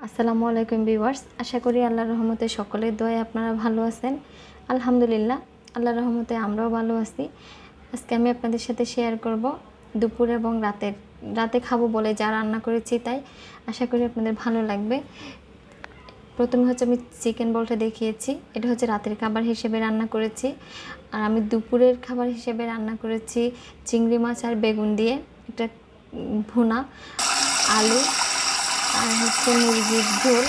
আসসালামু আলাইকুম ভিউয়ার্স, আশা করি আল্লাহর রহমতে সকলের দোয়ায় আপনারা ভালো আছেন। আলহামদুলিল্লাহ, আল্লাহর রহমতে আমরাও ভালো আছি। আজকে আমি আপনাদের সাথে শেয়ার করব দুপুর এবং রাতে খাবো বলে যা রান্না করেছি, তাই আশা করি আপনাদের ভালো লাগবে। প্রথমে হচ্ছে আমি চিকেন বলটা দেখিয়েছি, এটা হচ্ছে রাতের খাবার হিসেবে রান্না করেছি। আর আমি দুপুরের খাবার হিসেবে রান্না করেছি চিংড়ি মাছ আর বেগুন দিয়ে একটা ভুনা, আলু আর হচ্ছে মুরগির ঝোল।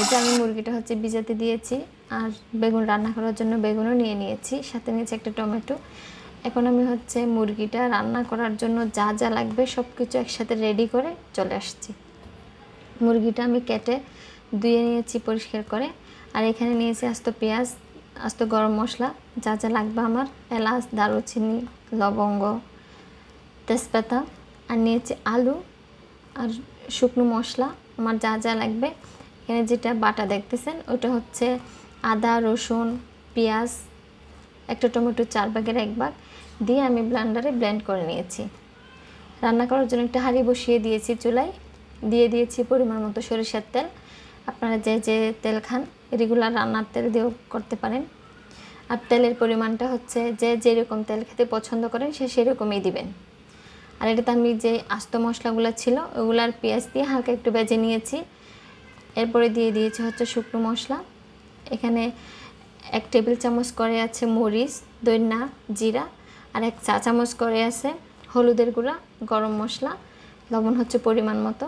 এটা আমি মুরগিটা হচ্ছে ভিজাতে দিয়েছি, আর বেগুন রান্না করার জন্য বেগুনও নিয়ে নিয়েছি, সাথে নিয়েছি একটা টমেটো। এখন আমি হচ্ছে মুরগিটা রান্না করার জন্য যা যা লাগবে সব কিছু একসাথে রেডি করে চলে আসছি। মুরগিটা আমি কেটে ধুয়ে নিয়েছি পরিষ্কার করে। আর এখানে নিয়েছি আস্ত পেঁয়াজ, আস্ত গরম মশলা, যা যা লাগবে আমার, এলাচ, দারুচিনি, লবঙ্গ, তেজপাতা। আর নিয়েছি আলু আর শুকনো মশলা আমার যা যা লাগবে। এখানে যেটা বাটা দেখতেছেন ওটা হচ্ছে আদা, রসুন, পেঁয়াজ, একটা টমেটো 4 ভাগের 1 ভাগ দিয়ে আমি ব্লেন্ডারে ব্লেন্ড করে নিয়েছি। রান্না করার জন্য একটা হাঁড়ি বসিয়ে দিয়েছি চুলায়, দিয়ে দিয়েছি পরিমাণ মতো সরিষার তেল। আপনারা যে যে তেল খান রেগুলার রান্নার তেল দিয়েও করতে পারেন। আর তেলের পরিমাণটা হচ্ছে যে যেরকম তেল খেতে পছন্দ করেন সেরকমই দিবেন। আর এটাতে আমি যে আস্ত মশলাগুলো ছিল ওগুলার পেঁয়াজ দিয়ে হালকা একটু ভেজে নিয়েছি। এরপরে দিয়ে দিয়েছি হচ্ছে শুকনো মশলা। এখানে 1 টেবিল চামচ করে আছে মরিচ, ধনিয়া, জিরা, আর 1 চা চামচ করে আছে হলুদের গুঁড়া, গরম মশলা, লবণ হচ্ছে পরিমাণ মতো।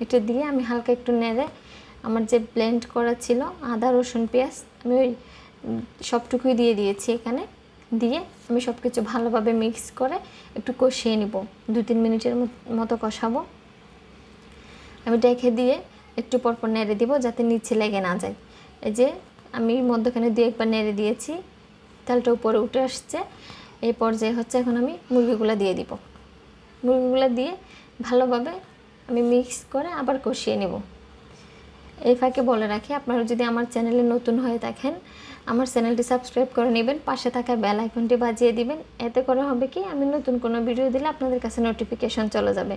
এটা দিয়ে আমি হালকা একটু নেড়ে আমার যে ব্লেন্ড করা ছিল আদা, রসুন, পেঁয়াজ আমি ওই সবটুকুই দিয়ে দিয়েছি। এখানে দিয়ে আমি সব কিছু ভালোভাবে মিক্স করে একটু কষিয়ে নিব, 2-3 মিনিটের মতো কষাবো। আমি ঢেকে দিয়ে একটু পরপর নেড়ে দিব যাতে নিচে লেগে না যায়। এই যে আমি মধ্যখানে দিয়ে একবার নেড়ে দিয়েছি, তেলটা উপরে উঠে আসছে। এই পর্যায়ে হচ্ছে এখন আমি মুরগিগুলো দিয়ে দিব। মুরগিগুলো দিয়ে ভালোভাবে আমি মিক্স করে আবার কষিয়ে নেব। এই ফাঁকে বলে রাখি, আপনারা যদি আমার চ্যানেলে নতুন হয়ে থাকেন আমার চ্যানেলটি সাবস্ক্রাইব করে নেবেন, পাশে থাকা বেল আইকনটি বাজিয়ে দিবেন। এতে করে হবে কি, আমি নতুন কোনো ভিডিও দিলে আপনাদের কাছে নোটিফিকেশন চলে যাবে।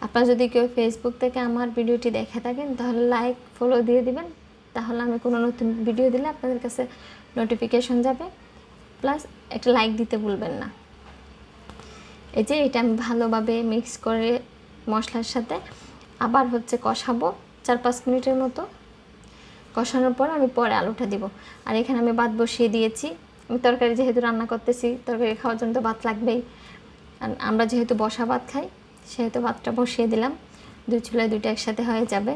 আপনারা যদি কেউ ফেসবুক থেকে আমার ভিডিওটি দেখে থাকেন তাহলে লাইক, ফলো দিয়ে দিবেন, তাহলে আমি কোনো নতুন ভিডিও দিলে আপনাদের কাছে নোটিফিকেশন যাবে। প্লাস একটা লাইক দিতে ভুলবেন না। এই যে এটা আমি ভালোভাবে মিক্স করে মশলার সাথে আবার হচ্ছে কষাবো 4-5 মিনিটের মতো। কষানোর পর আমি পরে আলুটা দিব। আর এখানে আমি ভাত বসিয়ে দিয়েছি। আমি তরকারি যেহেতু রান্না করতেছি, তরকারি খাওয়ার জন্য তো ভাত লাগবেই। আর আমরা যেহেতু বসা ভাত খাই সেহেতু ভাতটা বসিয়ে দিলাম, 2 চুলায় 2টা একসাথে হয়ে যাবে।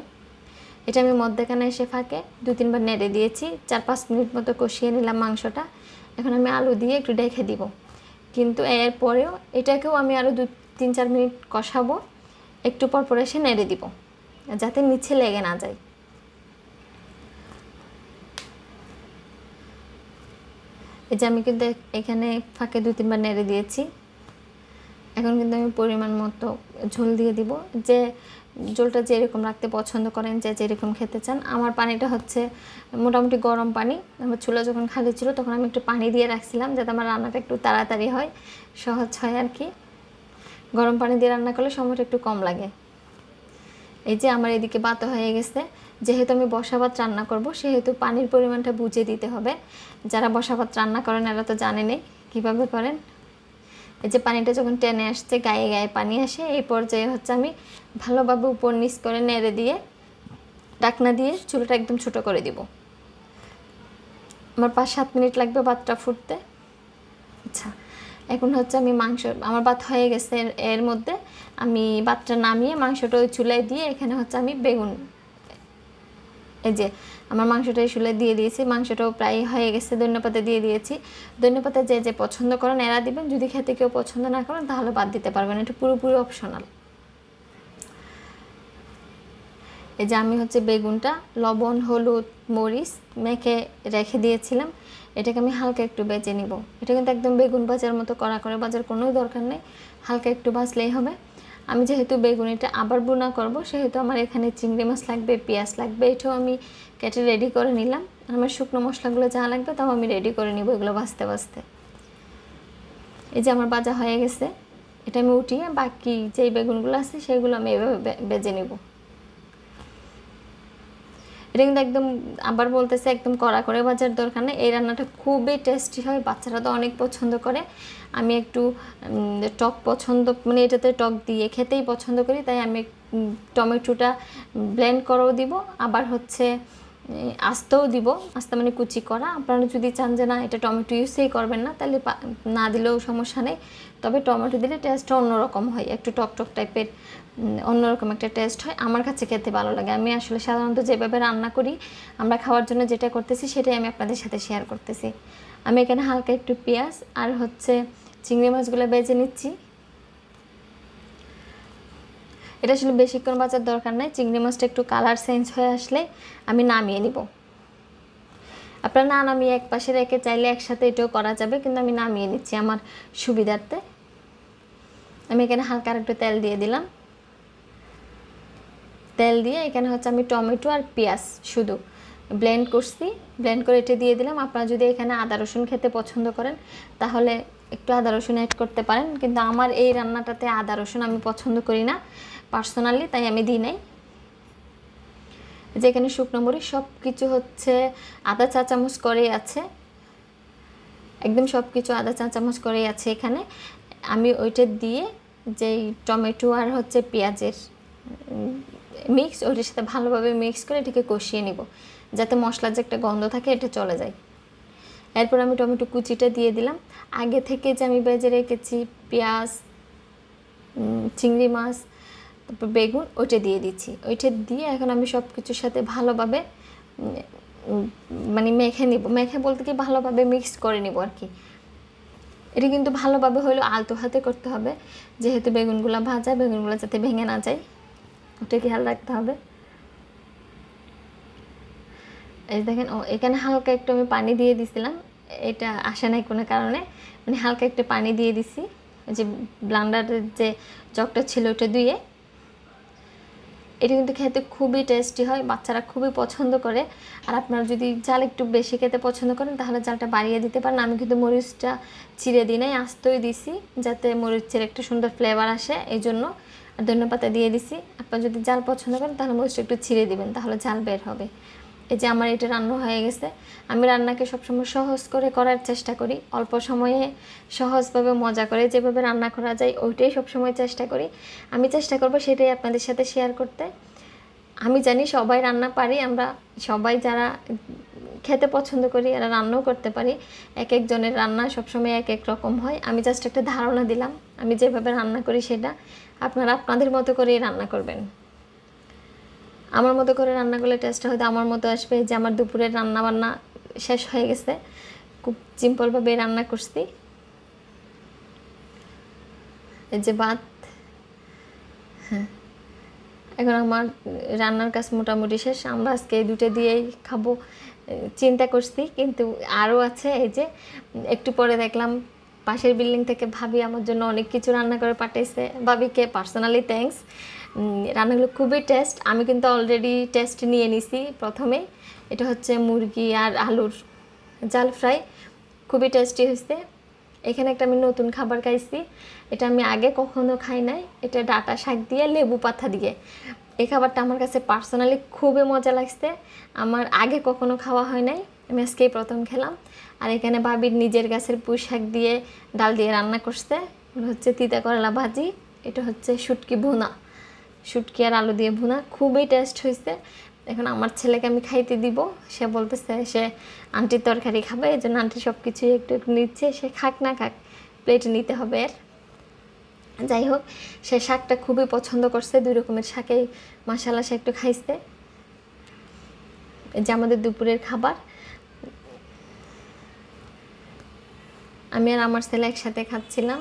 এটা আমি মধ্যখানে এসে ফাঁকে 2-3 বার নেড়ে দিয়েছি, 4-5 মিনিট মতো কষিয়ে নিলাম মাংসটা। এখন আমি আলু দিয়ে একটু ঢেকে দিব, কিন্তু এর পরেও এটাকেও আমি আরও 2-3-4 মিনিট কষাবো। একটু পর এসে নেড়ে দিব যাতে নিচে লেগে না যায়। এই যে আমি কিন্তু এখানে ফাঁকে 2-3 বার নেড়ে দিয়েছি। এখন কিন্তু আমি পরিমাণ মতো ঝোল দিয়ে দিব, যে ঝোলটা যেরকম রাখতে পছন্দ করেন, যে যেরকম খেতে চান। আমার পানিটা হচ্ছে মোটামুটি গরম পানি। আমার চুলা যখন খালি ছিল তখন আমি একটু পানি দিয়ে রাখছিলাম যাতে আমার রান্নাটা একটু তাড়াতাড়ি হয়, সহজ হয় আর কি। গরম পানি দিয়ে রান্না করলে সময়টা একটু কম লাগে। এই যে আমার এদিকে ভাত হয়ে গেছে। যেহেতু আমি বসা ভাত রান্না করব সেহেতু পানির পরিমাণটা বুঝে দিতে হবে। যারা বসা ভাত রান্না করেন এরা তো জানেনই কীভাবে করেন। এই যে পানিটা যখন টেনে আসছে, গায়ে গায়ে পানি আসে, এই পর্যায়ে হচ্ছে আমি ভালোভাবে উপর নিচ করে নেড়ে দিয়ে ঢাকনা দিয়ে চুলাটা একদম ছোটো করে দিব। আমার 5-7 মিনিট লাগবে ভাতটা ফুটতে। আচ্ছা, এখন হচ্ছে আমি আমার ভাত হয়ে গেছে। এর মধ্যে আমি ভাতটা নামিয়ে মাংসটা ওই চুলায় দিয়ে এখানে হচ্ছে আমি বেগুন, এই যে আমার মাংসটা এই চুলায় দিয়ে দিয়েছি। মাংসটাও প্রায় হয়ে গেছে। ধনেপাতা দিয়ে দিয়েছি। ধনেপাতা যে যে পছন্দ করেন এরা দিবেন, যদি খেতে কেউ পছন্দ না করেন তাহলে বাদ দিতে পারবেন, এটা পুরোপুরি অপশনাল। এই যে আমি হচ্ছে বেগুনটা লবণ, হলুদ, মরিচ মেখে রেখে দিয়েছিলাম, এটাকে আমি হালকা একটু বেজে নিব। এটা কিন্তু একদম বেগুন ভাজার মতো কড়া করে ভাজার কোনো দরকার নেই, হালকা একটু ভাজলেই হবে। আমি যেহেতু বেগুনিটা আবার ভুনা করব সেহেতু আমার এখানে চিংড়ি মাছ লাগবে, পেঁয়াজ লাগবে, এটাও আমি কেটে রেডি করে নিলাম। আমার শুকনো মশলাগুলো যা লাগবে তাও আমি রেডি করে নিব এগুলো ভাজতে ভাজতে। এই যে আমার ভাজা হয়ে গেছে, এটা আমি উঠিয়ে বাকি যেই বেগুনগুলো আছে সেগুলো আমি এভাবে বেজে নিব। এটা কিন্তু একদম আবার বলতেছে একদম কড়া করে ভাজার দরকার নেই। এই রান্নাটা খুবই টেস্টি হয়, বাচ্চারা তো অনেক পছন্দ করে। আমি একটু টক পছন্দ, মানে এটাতে টক দিয়ে খেতেই পছন্দ করি, তাই আমি টমেটোটা ব্লেন্ড করেও দিব, আবার হচ্ছে আস্তেও দিব। আস্তে মানে কুচি করা। আপনারা যদি চান যে না এটা টমেটো ইউজই করবেন না, তাহলে না দিলেও সমস্যা নেই। তবে টমেটো দিলে টেস্টটা অন্যরকম হয়, একটু টক টক টাইপের অন্যরকম একটা টেস্ট হয়। আমার কাছে খেতে ভালো লাগে। আমি আসলে সাধারণত যেভাবে রান্না করি, আমরা খাওয়ার জন্য যেটা করতেছি সেটাই আমি আপনাদের সাথে শেয়ার করতেছি। আমি এখানে হালকা একটু পেঁয়াজ আর হচ্ছে চিংড়ি মাছগুলো ভেজে নিচ্ছি। এটা আসলে বেশিক্ষণ ভাজার দরকার নাই, চিংড়ি মাছটা একটু কালার চেঞ্জ হয়ে আসলে আমি নামিয়ে নিব। আপনারা না নামিয়ে এক পাশে রেখে চাইলে একসাথে এটাও করা যাবে, কিন্তু আমি নামিয়ে নিচ্ছি আমার সুবিধার্থে। আমি এখানে হালকা একটু তেল দিয়ে দিলাম। তেল দিয়ে এখানে হচ্ছে আমি টমেটো আর পেঁয়াজ শুধু ব্লেন্ড করছি, ব্লেন্ড করে এটা দিয়ে দিলাম। আপনারা যদি এখানে আদা রসুন খেতে পছন্দ করেন তাহলে একটু আদা রসুন অ্যাড করতে পারেন, কিন্তু আমার এই রান্নাটাতে আদা রসুন আমি পছন্দ করি না পার্সোনালি, তাই আমি দিই নাই। যেখানে শুকনো মরিচ সব কিছু হচ্ছে আধা চা চামচ করেই আছে, একদম সব কিছু আধা চা চামচ করেই আছে এখানে। আমি ওইটা দিয়ে যেই টমেটো আর হচ্ছে পেঁয়াজের মিক্স, ওইটার সাথে ভালোভাবে মিক্স করে এটাকে কষিয়ে নিব, যাতে মশলার যে একটা গন্ধ থাকে এটা চলে যায়। এরপর আমি টমেটো কুচিটা দিয়ে দিলাম। আগে থেকে যে আমি ভেজে রেখেছি পেঁয়াজ, চিংড়ি মাছ, তারপর বেগুন, ওইটা দিয়ে দিচ্ছি। ওইটা দিয়ে এখন আমি সব কিছুর সাথে ভালোভাবে মানে মেখে নিব। মেখে বলতে কি ভালোভাবে মিক্স করে নিব আর কি। এটা কিন্তু ভালোভাবে হলো আলতো হাতে করতে হবে, যেহেতু বেগুনগুলো ভাজা, বেগুনগুলো যাতে ভেঙে না যায় ওটা খেয়াল রাখতে হবে। এই দেখেন, এখানে হালকা একটু আমি পানি দিয়ে দিছিলাম, এটা আসে নাই কোনো কারণে, মানে হালকা একটু পানি দিয়ে দিছি, যে ব্লান্ডারের যে জগটা ছিল ওটা ধুয়ে। এটা কিন্তু খেতে খুবই টেস্টি হয়, বাচ্চারা খুবই পছন্দ করে। আর আপনারা যদি জাল একটু বেশি খেতে পছন্দ করেন তাহলে জালটা বাড়িয়ে দিতে পারেন। আমি কিন্তু মরিচটা চিড়ে দিই নাই, আস্তই দিছি, যাতে মরিচের একটা সুন্দর ফ্লেভার আসে, এই জন্য। আর ধনেপাতা দিয়ে দিছি। আপনারা যদি জাল পছন্দ করেন তাহলে মরিচটা একটু ছিঁড়ে দিবেন, তাহলে জাল বের হবে। এই যে আমার এটা রান্না হয়ে গেছে। আমি রান্নাকে সবসময় সহজ করে করার চেষ্টা করি, অল্প সময়ে সহজভাবে মজা করে যেভাবে রান্না করা যায় ওইটাই সবসময় চেষ্টা করি। আমি চেষ্টা করব সেটাই আপনাদের সাথে শেয়ার করতে। আমি জানি সবাই রান্না পারি, আমরা সবাই যারা খেতে পছন্দ করি এরা রান্নাও করতে পারি। এক একজনের রান্না সবসময় এক এক রকম হয়। আমি জাস্ট একটা ধারণা দিলাম, আমি যেভাবে রান্না করি সেটা আপনারা আপনাদের মতো করেই রান্না করবেন। আমার মতো করে রান্না করলে টেস্টটা হয়তো আমার মতো আসবে। যে আমার দুপুরের রান্না বান্না শেষ হয়ে গেছে, খুব সিম্পলভাবে রান্না করছি। এই যে ভাত, হ্যাঁ, এখন আমার রান্নার কাজ মোটামুটি শেষ। আমরা আজকে এই দুটো দিয়েই খাবো চিন্তা করছি, কিন্তু আরও আছে। এই যে একটু পরে দেখলাম পাশের বিল্ডিং থেকে ভাবি আমার জন্য অনেক কিছু রান্না করে পাঠাইছে। ভাবিকে পার্সোনালি থ্যাঙ্কস। রান্নাগুলো খুবই টেস্ট। আমি কিন্তু অলরেডি টেস্ট নিয়ে নিছি প্রথমে। এটা হচ্ছে মুরগি আর আলুর জাল ফ্রাই, খুবই টেস্টি হয়েছে। এখানে একটা আমি নতুন খাবার খাইছি, এটা আমি আগে কখনো খাই নাই। এটা ডাঁটা শাক দিয়ে লেবু পাতা দিয়ে। এই খাবারটা আমার কাছে পার্সোনালি খুবই মজা লাগছে, আমার আগে কখনো খাওয়া হয় নাই, আমি আজকেই প্রথম খেলাম। আর এখানে ভাবির নিজের গাছের পুঁই শাক দিয়ে ডাল দিয়ে রান্না করছে। হচ্ছে তিতা করলা ভাজি, এটা হচ্ছে শুটকি ভুনা, শুটকি আর আলু দিয়ে ভুনা, খুবই টেস্ট হয়েছে। এখন আমার ছেলেকে আমি খাইতে দিব, সে বলতেছে সে আন্টির তরকারি খাবে, এই জন্য আন্টি সব কিছুই একটু একটু নিচ্ছে। সে খাক না খাক, প্লেটে নিতে হবে এর। যাই হোক, সে শাকটা খুবই পছন্দ করছে, 2 রকমের শাকেই মাশাআল্লাহ সে একটু খাইছে। এই যে আমাদের দুপুরের খাবার। আমি আর আমার ছেলে একসাথে খাচ্ছিলাম,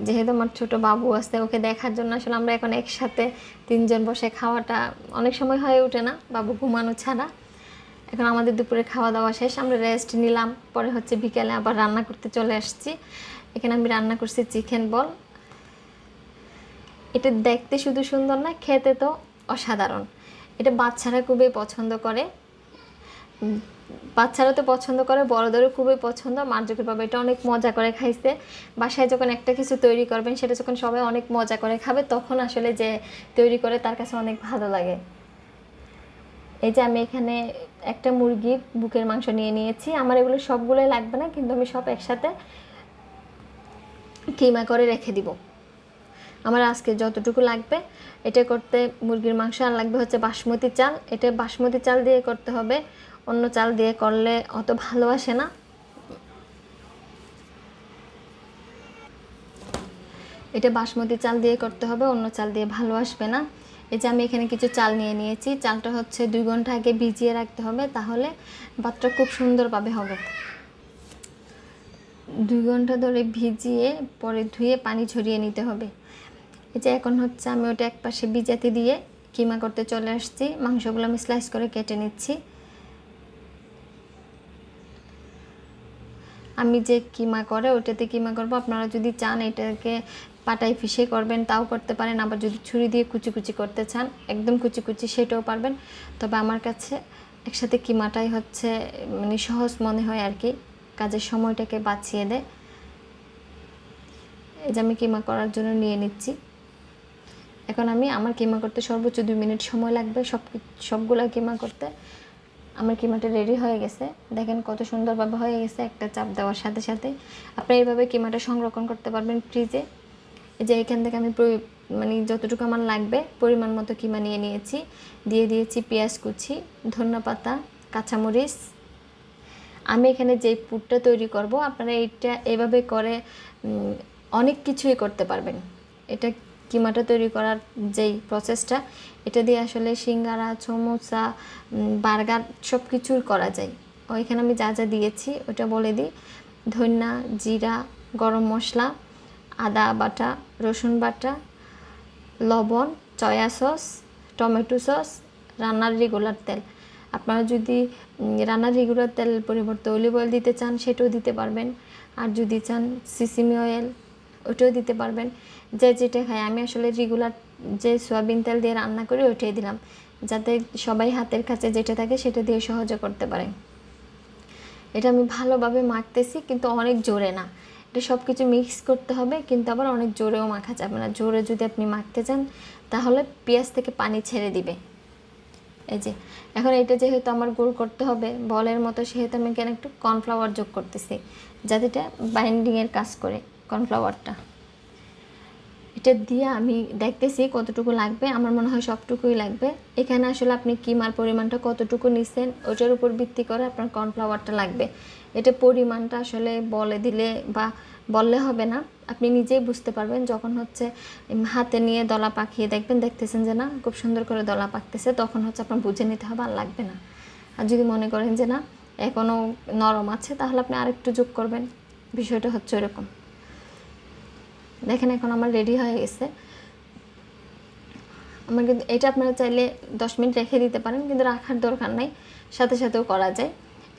যেহেতু আমার ছোট বাবু আছে, ওকে দেখার জন্য আসলে আমরা এখন একসাথে 3 জন বসে খাওয়াটা অনেক সময় হয়ে ওঠে না, বাবু ঘুমানো ছাড়া। এখন আমাদের দুপুরে খাওয়া দাওয়া শেষ, আমরা রেস্ট নিলাম। পরে হচ্ছে বিকেলে আবার রান্না করতে চলে আসছি। এখানে আমি রান্না করছি চিকেন বল। এটা দেখতে শুধু সুন্দর না, খেতে তো অসাধারণ। এটা বাচ্চারা খুবই পছন্দ করে, বাচ্চারা তো পছন্দ করে, বড়দেরও খুবই পছন্দ। মার্জকের বাবা এটা অনেক মজা করে খাইছে। বাসায় যখন একটা কিছু তৈরি করবেন সেটা যখন সবাই অনেক মজা করে খাবে, তখন আসলে যে তৈরি করে তার কাছে অনেক ভালো লাগে। এই যে আমি এখানে একটা মুরগির বুকের মাংস নিয়ে নিয়েছি। আমার এগুলো সবগুলোই লাগবে না, কিন্তু আমি সব একসাথে কিমা করে রেখে দিব। আমার আজকে যতটুকু লাগবে এটা করতে মুরগির মাংস, আর লাগবে হচ্ছে বাসমতি চাল। এটা বাসমতি চাল দিয়ে করতে হবে, অন্য চাল দিয়ে করলে অত ভালো আসে না। এটা বাসমতি চাল দিয়ে করতে হবে, অন্য চাল দিয়ে ভালো আসবে না। এই যে আমি এখানে কিছু চাল নিয়ে নিয়েছি। চালটা হচ্ছে 2 ঘন্টা আগে ভিজিয়ে রাখতে হবে, তাহলে ভাতটা খুব সুন্দরভাবে হবে। 2 ঘন্টা ধরে ভিজিয়ে পরে ধুয়ে পানি ঝরিয়ে নিতে হবে। এই যে এখন হচ্ছে আমি ওটা এক পাশে ভিজাতে দিয়ে কিমা করতে চলে আসছি। মাংসগুলো আমি স্লাইস করে কেটে নিচ্ছি। আমি যে কিমা করে ওটাতে কিমা করব। আপনারা যদি চান এটাকে পাটায় ফিশে করবেন তাও করতে পারেন, আবার যদি ছুরি দিয়ে কুচি কুচি করতে চান একদম কুচি কুচি সেটাও পারবেন। তবে আমার কাছে একসাথে কিমাটাই হচ্ছে মানে সহজ মনে হয় আর কি, কাজের সময়টাকে বাঁচিয়ে দেয়। এই যে আমি কিমা করার জন্য নিয়ে নিচ্ছি। এখন আমি আমার কিমা করতে সর্বোচ্চ 2 মিনিট সময় লাগবে। সবগুলো কিমা করতে আমার কিমাটা রেডি হয়ে গেছে। দেখেন কত সুন্দরভাবে হয়ে গেছে একটা চাপ দেওয়ার সাথে সাথে। আপনি এইভাবে কিমাটা সংরক্ষণ করতে পারবেন ফ্রিজে। এই যে এখান থেকে আমি মানে যতটুকু আমার লাগবে পরিমাণ মতো কিমা নিয়ে নিয়েছি। দিয়ে দিয়েছি পেঁয়াজ কুচি, ধনেপাতা, কাঁচামরিচ। আমি এখানে যে পুরটা তৈরি করব আপনারা এটা এভাবে করে অনেক কিছুই করতে পারবেন। এটা কিমাটা তৈরি করার যেই প্রসেসটা, এটা দিয়ে আসলে সিঙ্গারা, সমোসা, বার্গার সব কিছুই করা যায়। ওইখানে আমি যা যা দিয়েছি ওটা বলে দিই। ধনিয়া, জিরা, গরম মশলা, আদা বাটা, রসুন বাটা, লবণ, সয়া সস, টমেটো সস, রান্নার রেগুলার তেল। আপনারা যদি রান্নার রেগুলার তেলের পরিবর্তে অলিভ অয়েল দিতে চান সেটাও দিতে পারবেন, আর যদি চান সিসিমি অয়েল ওটাও দিতে পারবেন, যে যেটা খায়। আমি আসলে রেগুলার যে সয়াবিন তেল দিয়ে রান্না করি ওইটাই দিলাম, যাতে সবাই হাতের কাছে যেটা থাকে সেটা দিয়ে সহজে করতে পারে। এটা আমি ভালোভাবে মাখতেছি, কিন্তু অনেক জোরে না। এটা সব কিছু মিক্স করতে হবে, কিন্তু আবার অনেক জোরেও মাখা যাবে না। জোরে যদি আপনি মাখতে চান তাহলে পেঁয়াজ থেকে পানি ছেড়ে দিবে। এই যে এখন এটা যেহেতু আমার গোল করতে হবে বলের মতো, সেহেতু আমি এখানে একটু কর্নফ্লাওয়ার যোগ করতেছি, যাতে এটা বাইন্ডিংয়ের কাজ করে কর্নফ্লাওয়ারটা। এটা দিয়ে আমি দেখতেছি কতটুকু লাগবে। আমার মনে হয় সবটুকুই লাগবে। এখানে আসলে আপনি কিমার পরিমাণটা কতটুকু নিছেন ওটার উপর ভিত্তি করে আপনার কর্নফ্লাওয়ারটা লাগবে। এটা পরিমাণটা আসলে বলে দিলে বা বললে হবে না, আপনি নিজেই বুঝতে পারবেন যখন হচ্ছে হাতে নিয়ে দলা পাকিয়ে দেখবেন, দেখতেছেন যে না খুব সুন্দর করে দলা পাকতেছে, তখন হচ্ছে আপনার বুঝে নিতে হবে আর লাগবে না। আর যদি মনে করেন যে না এখনও নরম আছে তাহলে আপনি আরেকটু যোগ করবেন। বিষয়টা হচ্ছে এরকম। দেখেন এখন আমার রেডি হয়ে গেছে। আমার কিন্তু এটা আপনারা চাইলে 10 মিনিট রেখে দিতে পারেন, কিন্তু রাখার দরকার নাই, সাথে সাথেও করা যায়।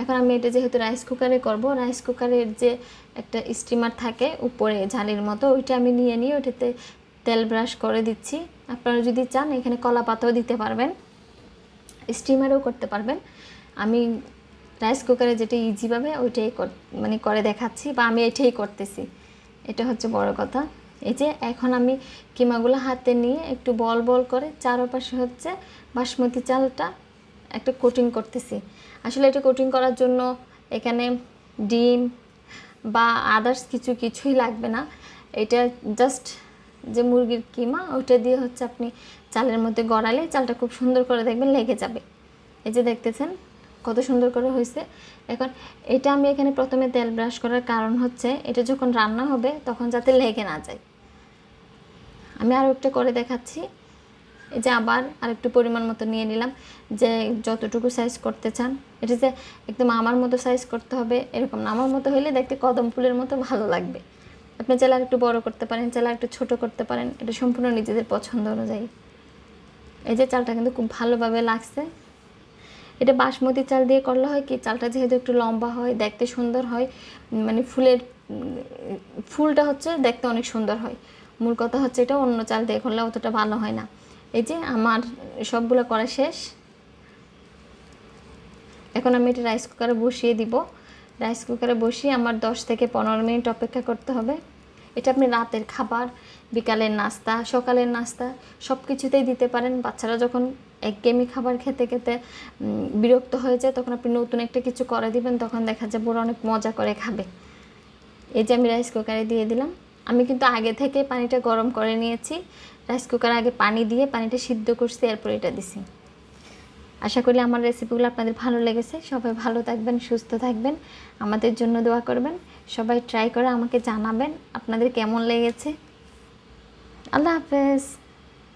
এখন আমি এটা যেহেতু রাইস কুকারে করব, রাইস কুকারের যে একটা স্টিমার থাকে উপরে ঝালির মতো, ওইটা আমি নিয়ে নিয়ে ওইটাতে তেল ব্রাশ করে দিচ্ছি। আপনারা যদি চান এখানে কলা পাতাও দিতে পারবেন, স্টিমারেও করতে পারবেন। আমি রাইস কুকারে যেটা ইজিভাবে ওইটাই মানে করে দেখাচ্ছি, বা আমি এটাই করতেছি। এটা হচ্ছে বড় কথা। এই যে এখন আমি কিমাগুলো হাতে নিয়ে একটু বল বল করে চারপাশে হচ্ছে বাসমতি চালটা একটা কোটিং করতেছি। আসলে এটা কোটিং করার জন্য এখানে ডিম বা আদার্স কিছুই লাগবে না। এটা জাস্ট যে মুরগির কিমা ওইটা দিয়ে হচ্ছে আপনি চালের মধ্যে গড়ালে চালটা খুব সুন্দর করে দেখবেন লেগে যাবে। এই যে দেখতেছেন কত সুন্দর করে হয়েছে। এখন এটা আমি এখানে প্রথমে তেল ব্রাশ করার কারণ হচ্ছে এটা যখন রান্না হবে তখন যাতে লেগে না যায়। আমি আরও একটা করে দেখাচ্ছি। এই যে আবার আরেকটু পরিমাণ মতো নিয়ে নিলাম, যে যতটুকু সাইজ করতে চান। এটা যে একদম আমার মতো সাইজ করতে হবে এরকম না, আমার মতো হলে দেখতে কদম ফুলের মতো ভালো লাগবে। আপনি চাইলে একটু বড় করতে পারেন, চাইলে একটু ছোট করতে পারেন, এটা সম্পূর্ণ নিজেদের পছন্দ অনুযায়ী। এই যে চালটা কিন্তু খুব ভালোভাবে লাগছে। এটা বাসমতি চাল দিয়ে করলে হয় কি, চালটা যেহেতু একটু লম্বা হয় দেখতে সুন্দর হয়, মানে ফুলটা হচ্ছে দেখতে অনেক সুন্দর হয়। মূল কথা হচ্ছে এটা অন্য চাল দিয়ে করলে অতটা ভালো হয় না। এই যে আমার সবগুলো করা শেষ। এখন আমি এটা রাইস কুকারে বসিয়ে দিব। রাইস কুকারে বসিয়ে আমার 10 থেকে 15 মিনিট অপেক্ষা করতে হবে। এটা আপনি রাতের খাবার, বিকালের নাস্তা, সকালের নাস্তা সব কিছুতেই দিতে পারেন। বাচ্চারা যখন একঘেয়েমি খাবার খেতে খেতে বিরক্ত হয়ে যায়, তখন আপনি নতুন একটা কিছু করে দিবেন, তখন দেখা যাবে ওরা অনেক মজা করে খাবে। এই যে আমি রাইস কুকারে দিয়ে দিলাম। আমি কিন্তু আগে থেকে পানিটা গরম করে নিয়েছি, রাইস কুকারে আগে পানি দিয়ে পানিটা সিদ্ধ করছি, এরপর এটা দিছি। আশা করি আমার রেসিপিগুলো আপনাদের ভালো লেগেছে। সবাই ভালো থাকবেন, সুস্থ থাকবেন, আমাদের জন্য দোয়া করবেন। সবাই ট্রাই করে আমাকে জানাবেন আপনাদের কেমন লেগেছে। আল্লাহ হাফেজ।